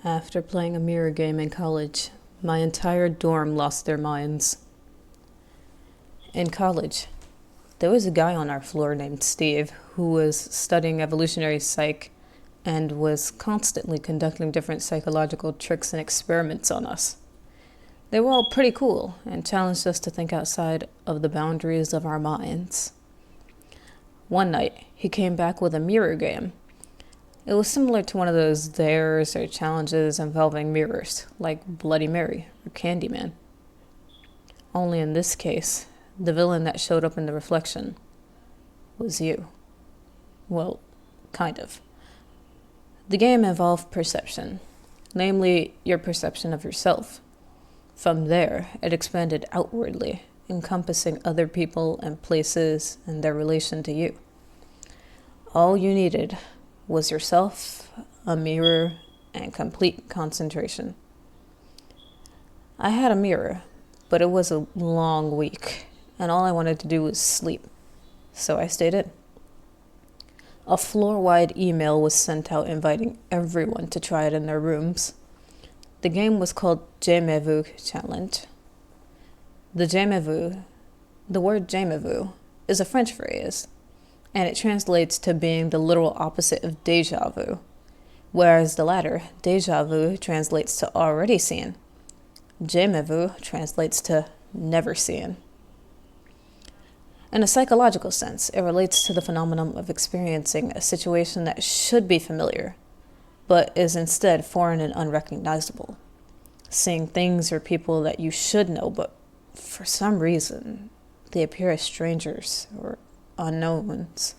After playing a mirror game in college, my entire dorm lost their minds. In college, there was a guy on our floor named Steve who was studying evolutionary psych and was constantly conducting different psychological tricks and experiments on us. They were all pretty cool and challenged us to think outside of the boundaries of our minds. One night, he came back with a mirror game. It was similar to one of those dares or challenges involving mirrors, like Bloody Mary or Candyman. Only in this case, the villain that showed up in the reflection was you. Well, kind of. The game involved perception, namely your perception of yourself. From there, it expanded outwardly, encompassing other people and places and their relation to you. All you needed was yourself, a mirror, and complete concentration. I had a mirror, but it was a long week, and all I wanted to do was sleep, so I stayed in. A floor-wide email was sent out inviting everyone to try it in their rooms. The game was called Jamais-vu Challenge. The word jamais-vu is a French phrase, and it translates to being the literal opposite of déjà vu, whereas the latter, déjà vu, translates to already seen. Jamais vu translates to never seen. In a psychological sense, it relates to the phenomenon of experiencing a situation that should be familiar, but is instead foreign and unrecognizable. Seeing things or people that you should know, but for some reason, they appear as strangers or unknowns.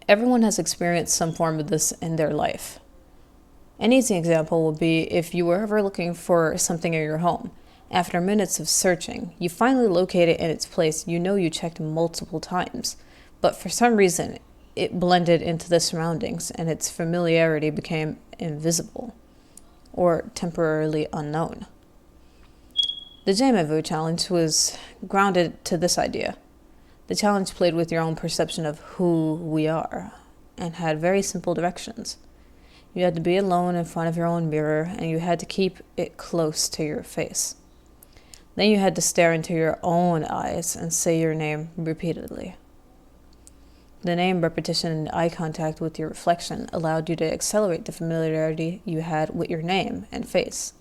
Everyone has experienced some form of this in their life. An easy example would be if you were ever looking for something in your home. After minutes of searching, you finally locate it in its place you know you checked multiple times, but for some reason, it blended into the surroundings and its familiarity became invisible or temporarily unknown. The Jamais-vu challenge was grounded to this idea. The challenge played with your own perception of who we are and had very simple directions. You had to be alone in front of your own mirror and you had to keep it close to your face. Then you had to stare into your own eyes and say your name repeatedly. The name repetition and eye contact with your reflection allowed you to accelerate the familiarity you had with your name and face.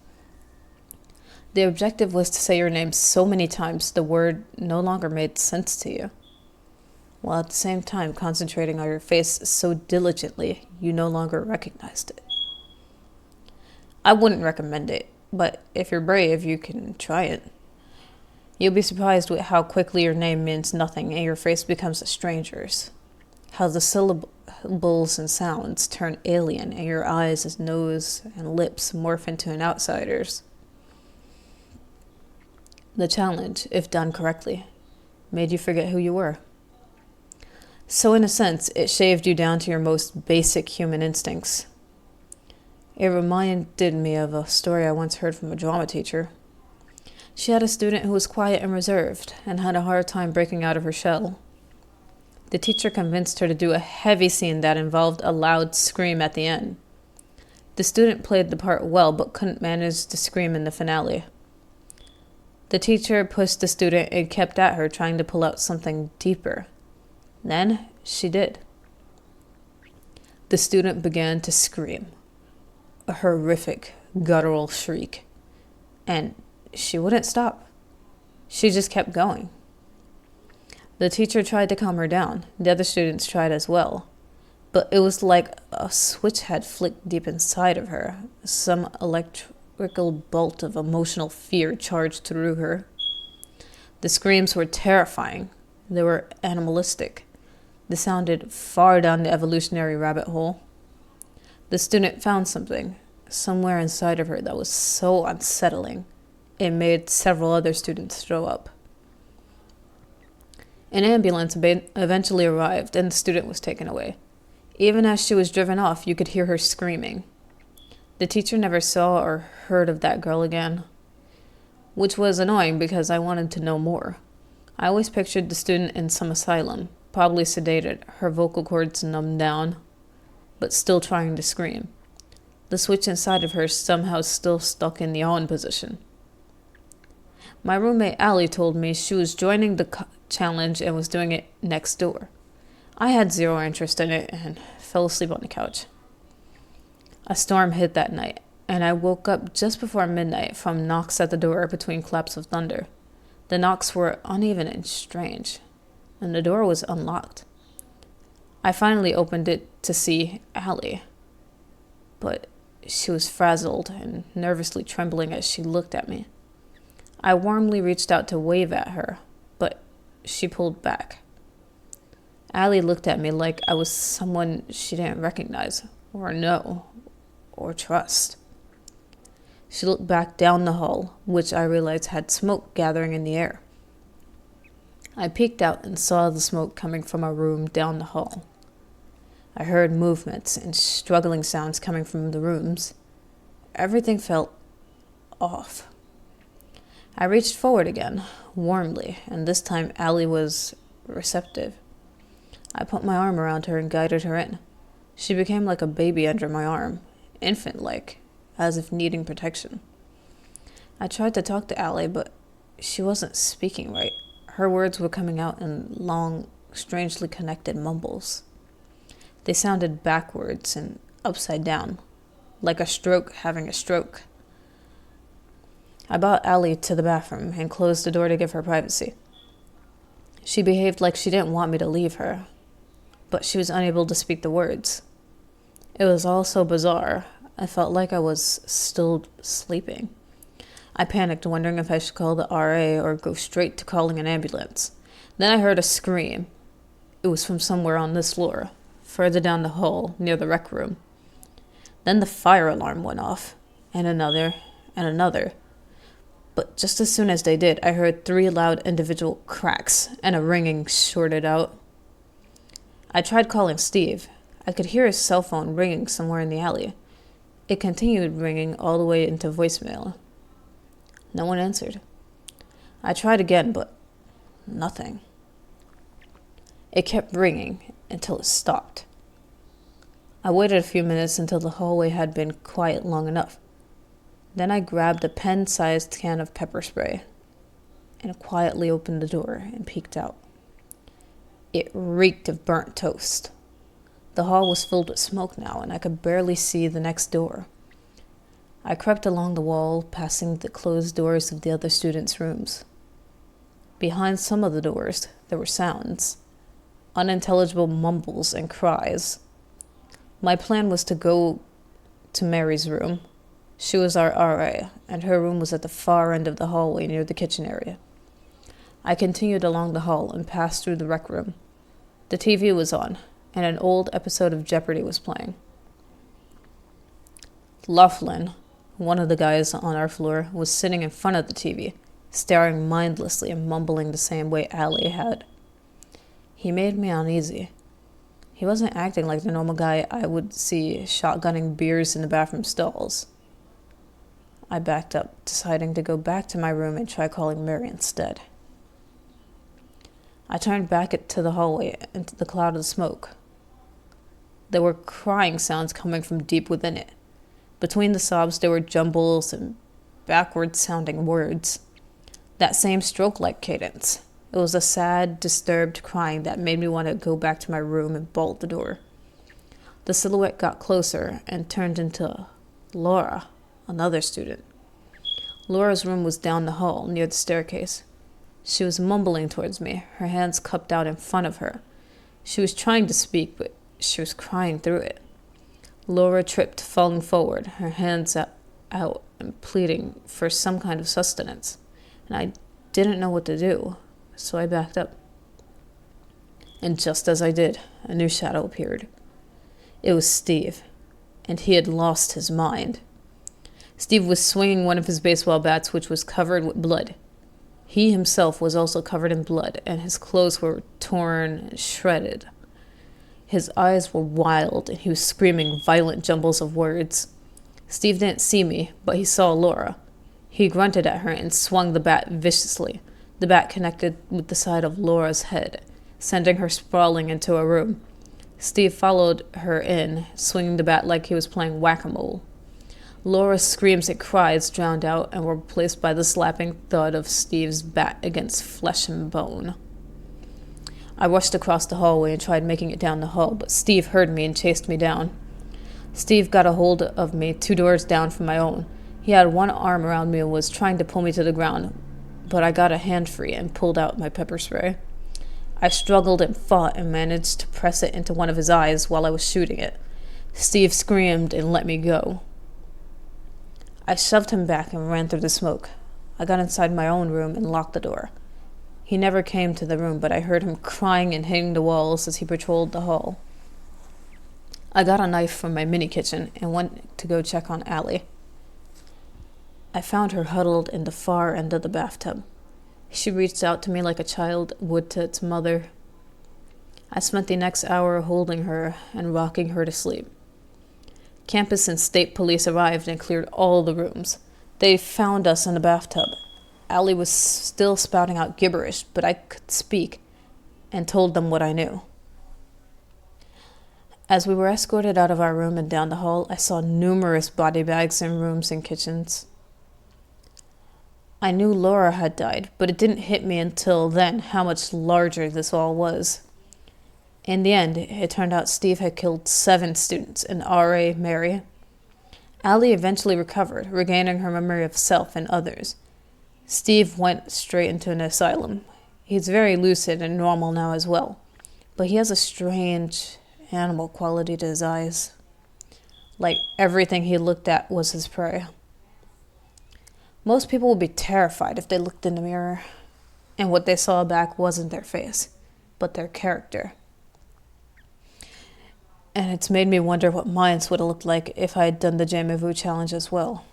The objective was to say your name so many times the word no longer made sense to you, while at the same time concentrating on your face so diligently you no longer recognized it. I wouldn't recommend it, but if you're brave, you can try it. You'll be surprised with how quickly your name means nothing and your face becomes a stranger's. How the syllables and sounds turn alien and your eyes, nose, and lips morph into an outsider's. The challenge, if done correctly, made you forget who you were. So in a sense, it shaved you down to your most basic human instincts. It reminded me of a story I once heard from a drama teacher. She had a student who was quiet and reserved and had a hard time breaking out of her shell. The teacher convinced her to do a heavy scene that involved a loud scream at the end. The student played the part well but couldn't manage to scream in the finale. The teacher pushed the student and kept at her, trying to pull out something deeper. Then she did. The student began to scream, a horrific, guttural shriek, and she wouldn't stop. She just kept going. The teacher tried to calm her down. The other students tried as well. But it was like a switch had flicked deep inside of her. Some electrical bolt of emotional fear charged through her. The screams were terrifying. They were animalistic. They sounded far down the evolutionary rabbit hole. The student found something, somewhere inside of her, that was so unsettling, it made several other students throw up. An ambulance eventually arrived and the student was taken away. Even as she was driven off, you could hear her screaming. The teacher never saw or heard of that girl again, which was annoying because I wanted to know more. I always pictured the student in some asylum, probably sedated, her vocal cords numbed down, but still trying to scream. the switch inside of her somehow still stuck in the on position. My roommate Allie told me she was joining the challenge and was doing it next door. I had zero interest in it and fell asleep on the couch. A storm hit that night, and I woke up just before midnight from knocks at the door between claps of thunder. The knocks were uneven and strange, and the door was unlocked. I finally opened it to see Allie, but she was frazzled and nervously trembling as she looked at me. I warmly reached out to wave at her, but she pulled back. Allie looked at me like I was someone she didn't recognize, or know, or trust. She looked back down the hall, which I realized had smoke gathering in the air. I peeked out and saw the smoke coming from a room down the hall. I heard movements and struggling sounds coming from the rooms. Everything felt off. I reached forward again, warmly, and this time Allie was receptive. I put my arm around her and guided her in. She became like a baby under my arm, infant-like, as if needing protection. I tried to talk to Allie, but she wasn't speaking right. Her words were coming out in long, strangely connected mumbles. They sounded backwards and upside down, like a stroke having a stroke. I brought Allie to the bathroom and closed the door to give her privacy. She behaved like she didn't want me to leave her, but she was unable to speak the words. It was all so bizarre. I felt like I was still sleeping. I panicked, wondering if I should call the RA or go straight to calling an ambulance. Then I heard a scream. It was from somewhere on this floor, further down the hall, near the rec room. Then the fire alarm went off, and another, and another. But just as soon as they did, I heard 3 loud individual cracks, and a ringing shorted out. I tried calling Steve. I could hear his cell phone ringing somewhere in the alley. It continued ringing all the way into voicemail. No one answered. I tried again, but nothing. It kept ringing until it stopped. I waited a few minutes until the hallway had been quiet long enough. Then I grabbed a pen-sized can of pepper spray and quietly opened the door and peeked out. It reeked of burnt toast. The hall was filled with smoke now, and I could barely see the next door. I crept along the wall, passing the closed doors of the other students' rooms. Behind some of the doors, there were sounds, unintelligible mumbles and cries. My plan was to go to Mary's room. She was our RA, and her room was at the far end of the hallway near the kitchen area. I continued along the hall and passed through the rec room. The TV was on, and an old episode of Jeopardy was playing. Laughlin, one of the guys on our floor, was sitting in front of the TV, staring mindlessly and mumbling the same way Allie had. He made me uneasy. He wasn't acting like the normal guy I would see shotgunning beers in the bathroom stalls. I backed up, deciding to go back to my room and try calling Mary instead. I turned back to the hallway into the cloud of smoke. There were crying sounds coming from deep within it. Between the sobs, there were jumbles and backward-sounding words. That same stroke-like cadence. It was a sad, disturbed crying that made me want to go back to my room and bolt the door. The silhouette got closer and turned into Laura, another student. Laura's room was down the hall, near the staircase. She was mumbling towards me, her hands cupped out in front of her. She was trying to speak, but she was crying through it. Laura tripped, falling forward, her hands out and pleading for some kind of sustenance. And I didn't know what to do, so I backed up. And just as I did, a new shadow appeared. It was Steve, and he had lost his mind. Steve was swinging one of his baseball bats, which was covered with blood. He himself was also covered in blood, and his clothes were torn and shredded. His eyes were wild, and he was screaming violent jumbles of words. Steve didn't see me, but he saw Laura. He grunted at her and swung the bat viciously. The bat connected with the side of Laura's head, sending her sprawling into a room. Steve followed her in, swinging the bat like he was playing whack-a-mole. Laura's screams and cries drowned out and were replaced by the slapping thud of Steve's bat against flesh and bone. I rushed across the hallway and tried making it down the hall, but Steve heard me and chased me down. Steve got a hold of me 2 doors down from my own. He had one arm around me and was trying to pull me to the ground, but I got a hand free and pulled out my pepper spray. I struggled and fought and managed to press it into one of his eyes while I was shooting it. Steve screamed and let me go. I shoved him back and ran through the smoke. I got inside my own room and locked the door. He never came to the room, but I heard him crying and hitting the walls as he patrolled the hall. I got a knife from my mini kitchen and went to go check on Allie. I found her huddled in the far end of the bathtub. She reached out to me like a child would to its mother. I spent the next hour holding her and rocking her to sleep. Campus and state police arrived and cleared all the rooms. They found us in the bathtub. Allie was still spouting out gibberish, but I could speak and told them what I knew. As we were escorted out of our room and down the hall, I saw numerous body bags in rooms and kitchens. I knew Laura had died, but it didn't hit me until then how much larger this all was. In the end, it turned out Steve had killed 7 students and R.A. Mary. Allie eventually recovered, regaining her memory of self and others. Steve went straight into an asylum. He's very lucid and normal now as well, but he has a strange animal quality to his eyes. Like everything he looked at was his prey. Most people would be terrified if they looked in the mirror, and what they saw back wasn't their face, but their character. And it's made me wonder what mine would have looked like if I had done the Jamais Vu challenge as well.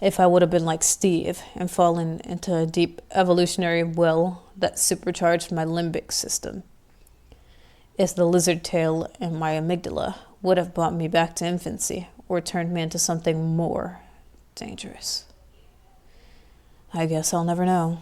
If I would have been like Steve and fallen into a deep evolutionary well that supercharged my limbic system. If the lizard tail and my amygdala would have brought me back to infancy or turned me into something more dangerous. I guess I'll never know.